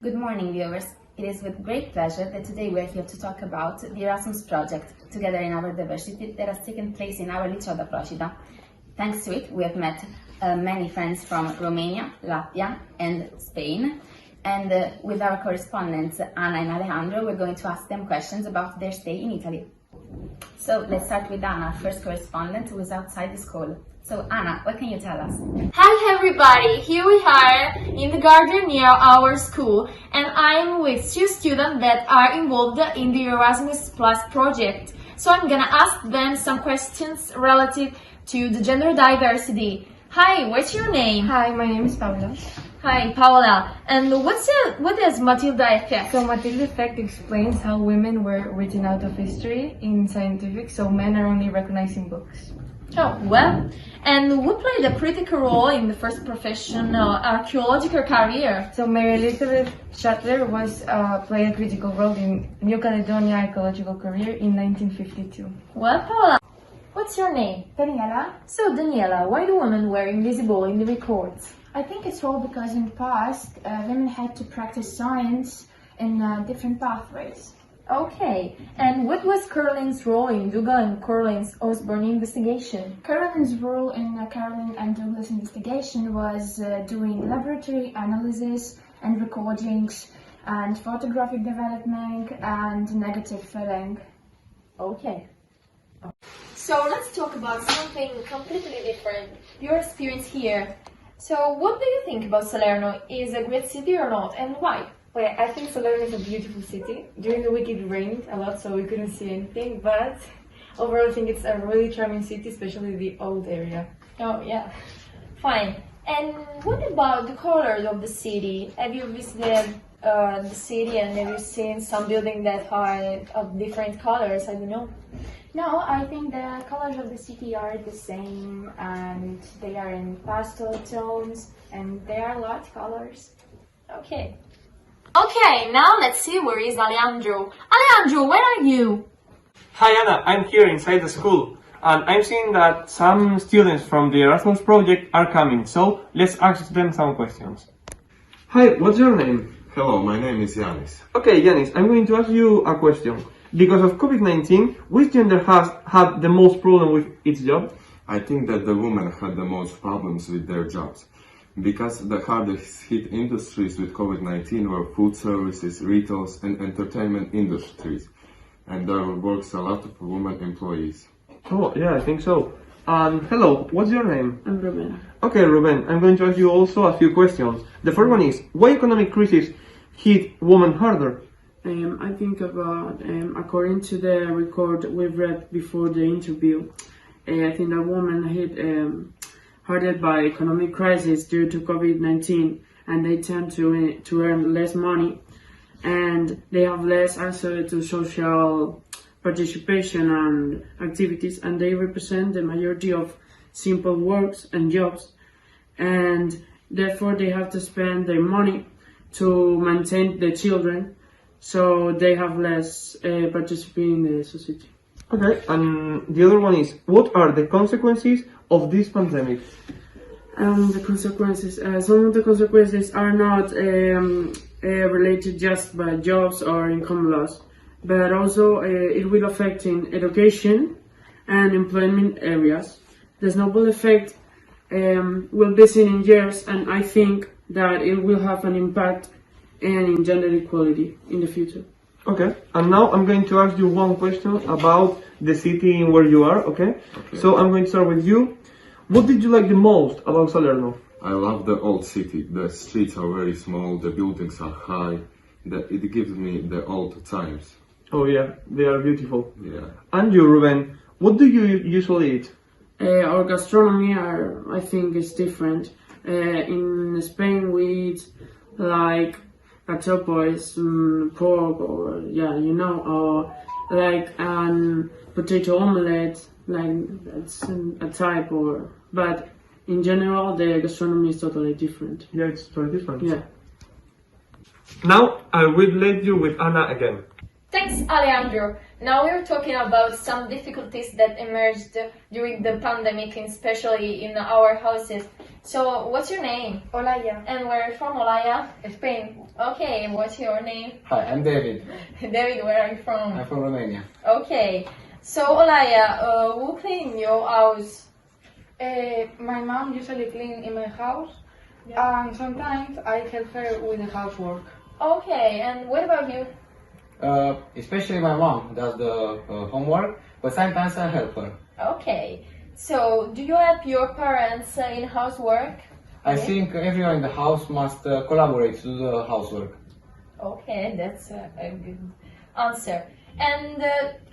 Good morning, viewers. It is with great pleasure that today we are here to talk about the Erasmus project, Together in Our Diversity, that has taken place in our Liceo Procida. Thanks to it, we have met many friends from Romania, Latvia and Spain. And with our correspondents, Anna and Alejandro, we're going to ask them questions about their stay in Italy. So let's start with Anna, first correspondent who is outside the school. So Anna, what can you tell us? Hi everybody, here we are in the garden near our school and I'm with two students that are involved in the Erasmus Plus project. So I'm gonna ask them some questions relative to the gender diversity. Hi, what's your name? Hi, my name is Paula. Hi, Paola. And what is Matilda effect? So Matilda effect explains how women were written out of history in scientific, so men are only recognized in books. Oh, well, and who played a critical role in the first professional archaeological career? So Mary Elizabeth Shuttler played a critical role in New Caledonia archaeological career in 1952. Well, Paola, what's your name? Daniela, So, Daniela, why do women were invisible in the records? I think it's all because in the past, women had to practice science in different pathways. Okay, and what was Caroline's role in Dougal and Caroline's Osborne investigation? Caroline's role in Caroline and Douglas investigation was doing laboratory analysis and recordings and photographic development and negative filling. Okay. So let's talk about something completely different. Your experience here. So what do you think about Salerno? Is it a great city or not, and why? Well, I think Salerno is a beautiful city. During the week it rained a lot, so we couldn't see anything, but overall I think it's a really charming city, especially the old area. Oh yeah, fine. And what about the colors of the city? Have you visited the city and have you seen some buildings that are of different colors? I don't know. No, I think the colors of the city are the same and they are in pastel tones and they are light colors. Okay. Okay, now let's see where is Alejandro. Alejandro, where are you? Hi Anna, I'm here inside the school and I'm seeing that some students from the Erasmus project are coming, so let's ask them some questions. Hi, what's your name? Hello, my name is Yanis. Okay, Yanis, I'm going to ask you a question. Because of COVID-19, which gender has had the most problem with its job? I think that the women had the most problems with their jobs. Because the hardest hit industries with COVID-19 were food services, retails and entertainment industries. And there works a lot of women employees. Oh, yeah, I think so. Hello, what's your name? I'm Ruben. Okay, Ruben, I'm going to ask you also a few questions. The first one is, why economic crisis hit women harder? I think about, according to the record we've read before the interview, I think that women hit harder by economic crisis due to COVID-19 and they tend to earn less money and they have less access to social participation and activities and they represent the majority of simple works and jobs and therefore they have to spend their money to maintain the children. So they have less participating in the society. Okay, and the other one is, what are the consequences of this pandemic? The consequences, some of the consequences are not related just by jobs or income loss, but also it will affect in education and employment areas. The snowball effect will be seen in years, and I think that it will have an impact and in gender equality in the future. Okay, and now I'm going to ask you one question about the city where you are, okay? So I'm going to start with you. What did you like the most about Salerno? I love the old city. The streets are very small, the buildings are high. It gives me the old times. Oh yeah, they are beautiful. Yeah. And you, Ruben, what do you usually eat? Our gastronomy I think is different. In Spain we eat like cachopo is pork or or like potato omelette, like that's a type but in general the gastronomy is totally different. Yeah, it's totally different. Yeah. Now I will let you with Anna again. Thanks, Alejandro. Now we're talking about some difficulties that emerged during the pandemic, especially in our houses. So, what's your name? Olaya, And where are you from, Olaya? Spain. Okay, and what's your name? Hi, I'm David. David, where are you from? I'm from Romania. Okay, so Olaya, who clean your house? My mom usually clean in my house, and sometimes I help her with the housework. Okay, and what about you? Especially my mom does the homework, but sometimes I help her. Okay, so do you help your parents in housework? I think everyone in the house must collaborate to do the housework. Okay, that's a good answer. And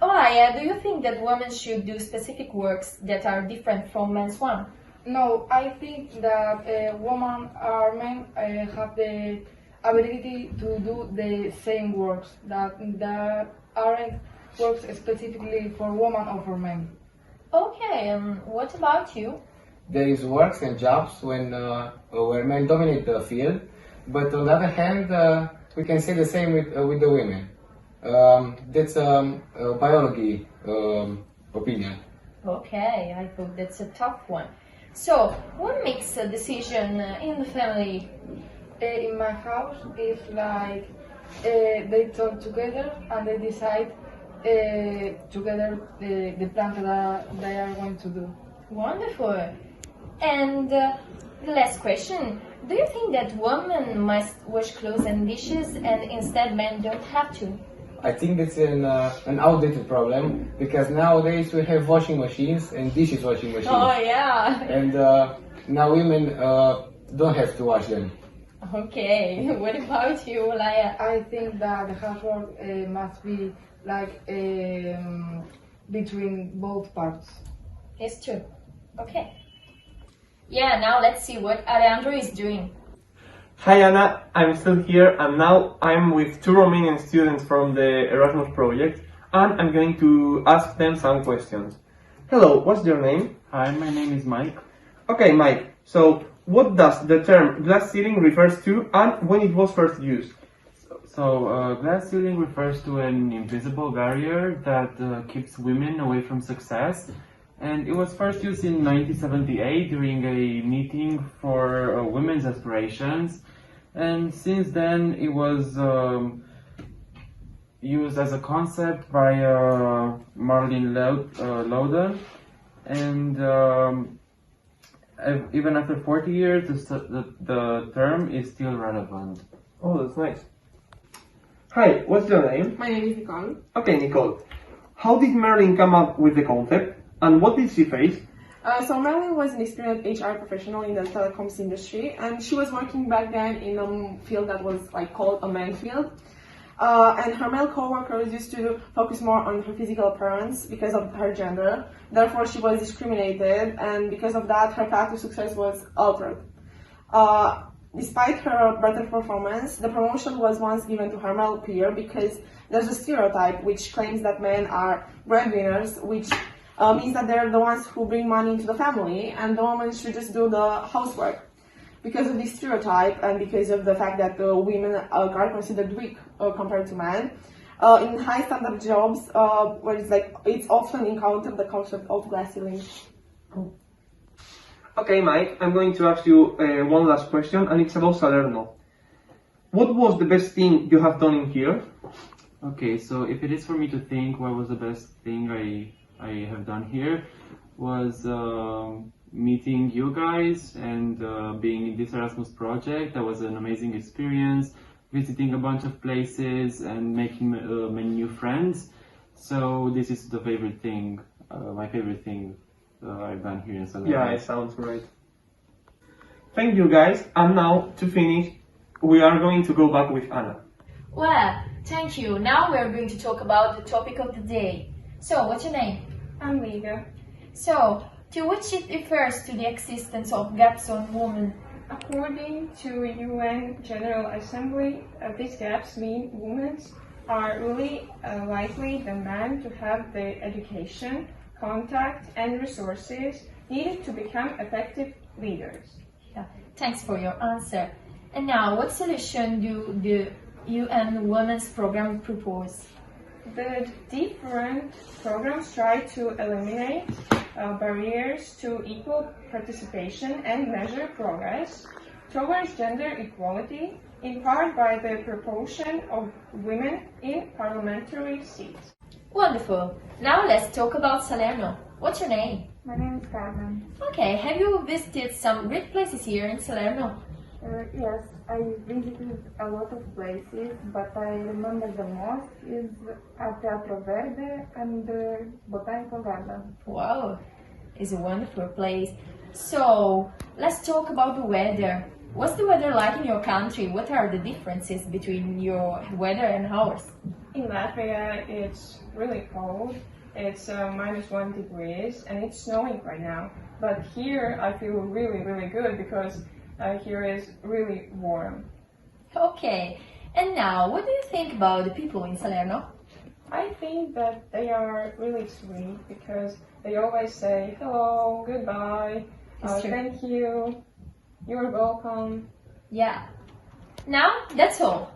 Olaya, do you think that women should do specific works that are different from men's one? No, I think that women or men have the ability to do the same works that aren't works specifically for women or for men. Okay, what about you? There is works and jobs where men dominate the field, but on the other hand, we can say the same with the women. That's a biology opinion. Okay, I thought that's a tough one. So, what makes a decision in the family? In my house, it's like they talk together and they decide together the plan that they are going to do. Wonderful. And the last question, do you think that women must wash clothes and dishes and instead men don't have to? I think it's an outdated problem because nowadays we have washing machines and dishes washing machines. Oh yeah. And now women don't have to wash them. Okay, what about you, Olaya? I think that the housework must be like between both parts. It's true. Okay. Yeah, now let's see what Alejandro is doing. Hi Anna, I'm still here and now I'm with two Romanian students from the Erasmus project and I'm going to ask them some questions. Hello, what's your name? Hi, my name is Mike. Okay, Mike, so what does the term glass ceiling refers to and when it was first used? Glass ceiling refers to an invisible barrier that keeps women away from success. And it was first used in 1978 during a meeting for women's aspirations. And since then it was used as a concept by Marlene Loudon. And even after 40 years, the term is still relevant. Oh, that's nice. Hi, what's your name? My name is Nicole. Okay, Nicole. How did Marilyn come up with the concept and what did she face? So Marilyn was an experienced HR professional in the telecoms industry, and she was working back then in a field that was called a man field. And her male co-workers used to focus more on her physical appearance because of her gender. Therefore, she was discriminated, and because of that, her path to success was altered. Despite her better performance, the promotion was once given to her male peer because there's a stereotype which claims that men are breadwinners, which means that they're the ones who bring money into the family and the woman should just do the housework. Because of this stereotype and because of the fact that women are considered weak compared to men, in high standard jobs where it's often encountered the concept of glass ceiling. Okay, Mike, I'm going to ask you one last question and it's about Salerno. What was the best thing you have done in here? Okay, so if it is for me to think what was the best thing I have done here was meeting you guys and being in this Erasmus project. That was an amazing experience, visiting a bunch of places and making many new friends. So this is the favorite thing, my favorite thing I've done here in Salerno. Yeah, it sounds great. Thank you guys, and now to finish, we are going to go back with Anna. Well, thank you. Now we are going to talk about the topic of the day. So, what's your name? I'm Liga. So, to which it refers to the existence of gaps on women. According to UN General Assembly, these gaps mean women are really likely than men to have the education, contact and resources needed to become effective leaders. Yeah, thanks for your answer. And now, what solution do the UN Women's Program propose? The different programs try to eliminate barriers to equal participation and measure progress towards gender equality, in part by the proportion of women in parliamentary seats. Wonderful. Now let's talk about Salerno. What's your name? My name is Carmen. Okay, have you visited some great places here in Salerno? Yes, I visited a lot of places, but I remember the most is Teatro Verde and the Botanical Garden. Wow, it's a wonderful place. So, let's talk about the weather. What's the weather like in your country? What are the differences between your weather and ours? In Latvia, it's really cold. It's -1 degrees and it's snowing right now. But here I feel really good because here is really warm. Okay, and now what do you think about the people in Salerno? I think that they are really sweet because they always say hello, goodbye, thank you, you're welcome. Yeah. Now that's all.